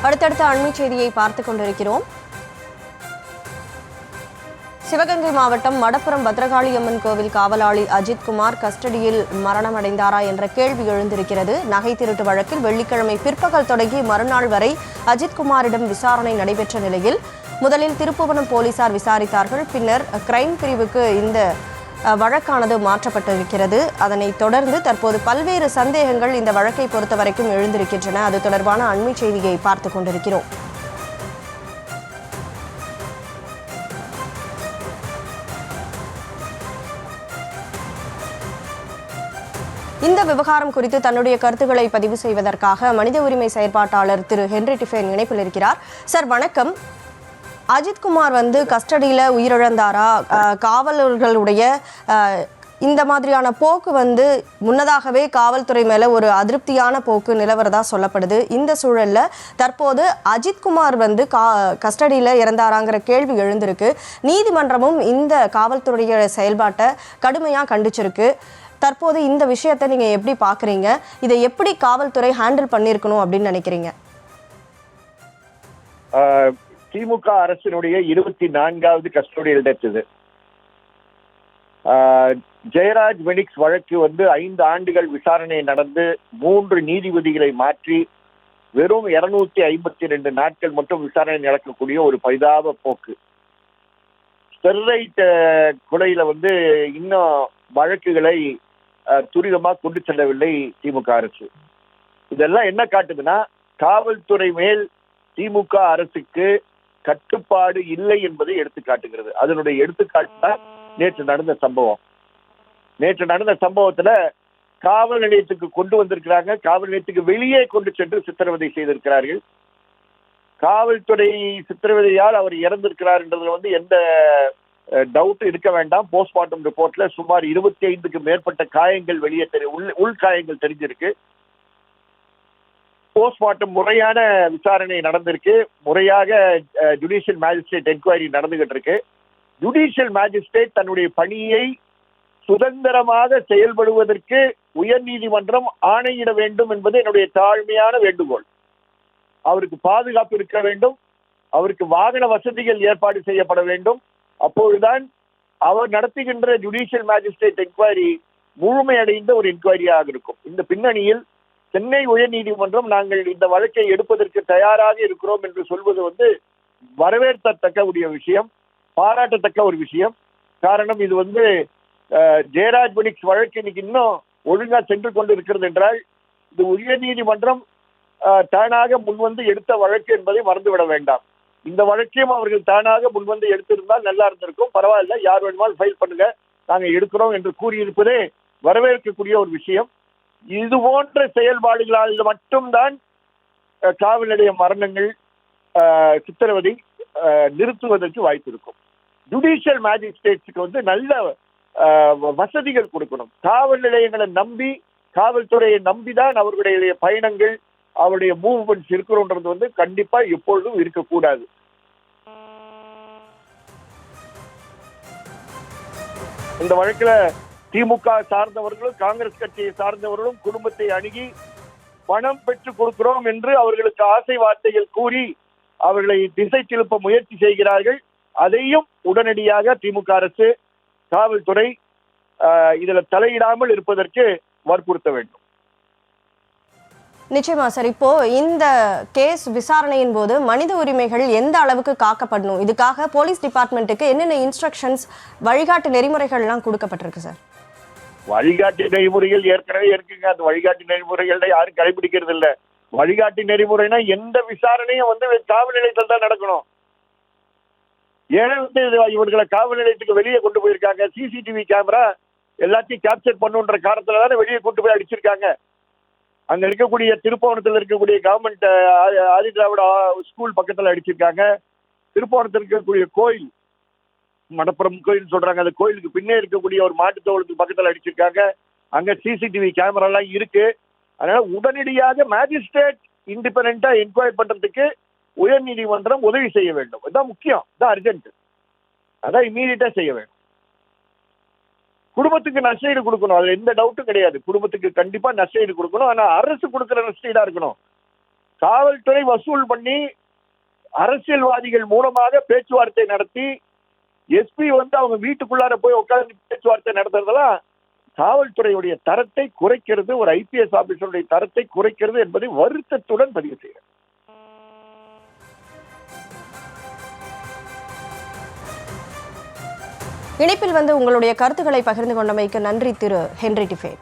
அடுத்தடுத்த அண்மை செய்தியை பார்த்துக் கொண்டிருக்கிறோம். சிவகங்கை மாவட்டம் மடப்புரம் பத்ரகாளி அம்மன் கோவில் காவலாளி அஜித்குமார் கஸ்டடியில் மரணமடைந்தாரா என்ற கேள்வி எழுந்திருக்கிறது. நகை திருட்டு வழக்கில் வெள்ளிக்கிழமை பிற்பகல் தொடங்கி மறுநாள் வரை அஜித்குமாரிடம் விசாரணை நடைபெற்ற நிலையில் முதலில் திருப்புவனம் போலீசார் விசாரித்தார்கள். பின்னர் கிரைம் பிரிவுக்கு இந்த வழக்கானது மாற்றப்பட்டிருக்கிறது. அதனைத் தொடர்ந்து தற்போது பல்வேறு சந்தேகங்கள் இந்த வழக்கை பொறுத்தவரைக்கும் எழுந்திருக்கின்றன. அது தொடர்பான அண்மை செய்தியை பார்த்துக் கொண்டிருக்கிறோம். இந்த விவகாரம் குறித்து தன்னுடைய கருத்துக்களை பதிவு செய்வதற்காக மனித உரிமை செயற்பாட்டாளர் திரு ஹென்றி டிஃபேன் இணைப்பில் இருக்கிறார். சார் வணக்கம். அஜித்குமார் கஸ்டடியில் உயிரிழந்தாரா? காவலர்களுடைய இந்த மாதிரியான போக்கு முன்னதாகவே காவல்துறை மேலே ஒரு அதிருப்தியான போக்கு நிலவரதா சொல்லப்படுது. இந்த சூழலில் தற்போது அஜித்குமார் கஸ்டடியில் இறந்தாராங்கிற கேள்வி எழுந்திருக்கு. நீதிமன்றமும் இந்த காவல்துறைய செயல்பாட்டை கடுமையாக கண்டிச்சிருக்கு. தற்போது இந்த விஷயத்தை நீங்கள் எப்படி பார்க்குறீங்க? இதை எப்படி காவல்துறை ஹேண்டில் பண்ணியிருக்கணும் அப்படின்னு நினைக்கிறீங்க? திமுக அரசினுடைய 24வது கஸ்டோடியல் டெத் இது. ஜெயராஜ் வெனிக்ஸ் வழக்கு 5 ஆண்டுகள் விசாரணை நடந்து 3 நீதிபதிகளை மாற்றி வெறும் 252 நாட்கள் மட்டும் விசாரணை நடக்கக்கூடிய ஒரு பரிதாப போக்கு. ஸ்டெர்லைட் கொலையில இன்னும் வழக்குகளை துரிதமாக கொண்டு செல்லவில்லை திமுக அரசு. இதெல்லாம் என்ன காட்டுதுன்னா, காவல்துறை மேல் திமுக அரசுக்கு கட்டுப்பாடு இல்லை என்பதை எடுத்து காட்டுகிறது. அதனுடைய எடுத்துக்காட்டு தான் நேற்று நடந்த சம்பவம். நேற்று நடந்த சம்பவத்துல காவல் நிலையத்துக்கு கொண்டு வந்திருக்கிறாங்க. காவல் நிலையத்துக்கு வெளியே கொண்டு சென்று சித்திரவதை செய்திருக்கிறார்கள். காவல்துறை சித்திரவதையால் அவர் இறந்திருக்கிறார் என்றதுல எந்த டவுட் இருக்க வேண்டாம். போஸ்ட்மார்ட்டம் ரிப்போர்ட்ல சுமார் 25க்கு மேற்பட்ட காயங்கள் வெளியே உள் காயங்கள் தெரிஞ்சிருக்கு. போஸ்ட்மார்ட்டம் முறையான விசாரணை நடந்திருக்கு. முறையாக ஜுடிஷியல் மேஜிஸ்ட்ரேட் என்கொயரி நடந்துகிட்டு இருக்கு. ஜுடிஷியல் மேஜிஸ்ட்ரேட் தன்னுடைய பணியை சுதந்திரமாக செயல்படுவதற்கு உயர் நீதிமன்றம் ஆணையிட வேண்டும் என்பது என்னுடைய தாழ்மையான வேண்டுகோள். அவருக்கு பாதுகாப்பு இருக்க வேண்டும். அவருக்கு வாகன வசதிகள் ஏற்பாடு செய்யப்பட வேண்டும். அப்பொழுதுதான் அவர் நடத்துகின்ற ஜுடிஷியல் மேஜிஸ்ட்ரேட் என்கொயரி முழுமையடைந்த ஒரு என்கொயரியாக இருக்கும். இந்த பின்னணியில் சென்னை உயர் நீதிமன்றம் நாங்கள் இந்த வழக்கை எடுப்பதற்கு தயாராக இருக்கிறோம் என்று சொல்வது வரவேற்கத்தக்க ஒரு விஷயம், பாராட்டத்தக்க ஒரு விஷயம். காரணம், இது ஜெயராஜ் வெனிக்ஸ் வழக்கு இன்னைக்கு இன்னும் ஒழுங்கா சென்று கொண்டு இருக்கிறது என்றால் இது உயர் நீதிமன்றம் தானாக முன்வந்து எடுத்த வழக்கு என்பதை மறந்துவிட வேண்டாம். இந்த வழக்கையும் அவர்கள் தானாக முன்வந்து எடுத்திருந்தால் நல்லா இருந்திருக்கும். பரவாயில்ல, யார் வேணுமாலும் ஃபைல் பண்ணுங்க, நாங்கள் எடுக்கிறோம் என்று கூறியிருப்பதே வரவேற்கக்கூடிய ஒரு விஷயம். இது போன்ற செயல்பாடுகளால் மட்டும்தான் காவல் நிலைய மரணங்கள், சித்திரவதை நிறுத்துவதற்கு வாய்ப்பு இருக்கும். ஜுடிஷியல் மேஜிஸ்ட்ரேட்ஸுக்கு நல்ல வசதிகள் கொடுக்கணும். காவல் நிலையங்களை நம்பி, காவல்துறையை நம்பிதான் அவர்களுடைய பயணங்கள், அவருடைய மூவ்மெண்ட்ஸ் இருக்கிறோன்றது கண்டிப்பா எப்பொழுதும் இருக்கக்கூடாது. இந்த வழக்குல திமுக சார்ந்தவர்களும் காங்கிரஸ் கட்சியை சார்ந்தவர்களும் குடும்பத்தை அணுகி பணம் பெற்றுக் கொடுக்கிறோம் என்று அவர்களுக்கு ஆசை வார்த்தைகள் கூறி அவர்களை திசை திருப்ப முயற்சி செய்கிறார்கள். அதையும் உடனடியாக திமுக அரசு, காவல்துறை இதுல தலையிடாமல் இருப்பதற்கு வற்புறுத்த வேண்டும். நிச்சயமா சார். இப்போ இந்த கேஸ் விசாரணையின் போது மனித உரிமைகள் எந்த அளவுக்கு காக்கப்படணும், இதுக்காக போலீஸ் டிபார்ட்மெண்ட்டுக்கு என்னென்ன இன்ஸ்ட்ரக்ஷன்ஸ், வழிகாட்டு நெறிமுறைகள்லாம் கொடுக்கப்பட்டிருக்கு சார்? வழிகாட்டு நெறிமுறைகள் ஏற்கனவே இருக்குங்க. அந்த வழிகாட்டு நெறிமுறைகளை யாரும் கடைபிடிக்கிறது இல்லை. வழிகாட்டு நெறிமுறைனா எந்த விசாரணையும் காவல் நிலையத்தில் தான் நடக்கணும். ஏன்னா இவர்களை காவல் நிலையத்துக்கு வெளியே கொண்டு போயிருக்காங்க. சிசிடிவி கேமரா எல்லாத்தையும் கேப்சர் பண்ணுன்ற காரணத்துல தானே வெளியே கொண்டு போய் அடிச்சிருக்காங்க. அங்க இருக்கக்கூடிய திருப்பவனத்தில் இருக்கக்கூடிய கவர்மெண்ட் ஆதி திராவிட ஸ்கூல் பக்கத்துல அடிச்சிருக்காங்க. திருப்பவனத்தில் இருக்கக்கூடிய கோயில், மடப்புறம் கோயில் சொல்றாங்க, அந்த கோயிலுக்கு பின்னே இருக்கக்கூடிய ஒரு மாட்டுத்தோட்டத்துக்கு பக்கத்துல அடிச்சிருக்காங்க. அங்க சிசிடிவி கேமரா எல்லாம் இருக்கு. அதனால உடனடியாக மேஜிஸ்ட்ரேட் இண்டிபெண்டா என்கொயரி பண்றதுக்கு உயர் நீதிமன்றம் உதவி செய்ய வேண்டும். இதுதான் முக்கியம், இதுதான் அர்ஜென்ட். அதான் இம்மீடியட்டா செய்ய வேண்டும். குடும்பத்துக்கு நஷ்டஈடு கொடுக்கணும், அதுல எந்த டவுட்டும் கிடையாது. குடும்பத்துக்கு கண்டிப்பா நஷ்டஈடு கொடுக்கணும். ஆனா அரசு கொடுக்கிற நஷ்டஈடா இருக்கணும். காவல்துறை வசூல் பண்ணி அரசியல்வாதிகள் மூலமாக பேச்சுவார்த்தை நடத்தி எஸ்பி அவங்க வீட்டுக்குள்ளார போய் உட்கார்ந்து பேச்சுவார்த்தை நடத்துறதெல்லாம் காவல்துறையுடைய தரத்தை குறைக்கிறது, ஒரு ஐபிஎஸ் ஆபீசருடைய தரத்தை குறைக்கிறது என்பதை வருத்தத்துடன் பதிவு செய்கிறேன். இணைப்பில் உங்களுடைய கருத்துக்களை பகிர்ந்து கொண்டமைக்கு நன்றி திரு ஹென்றி டிஃபேன்.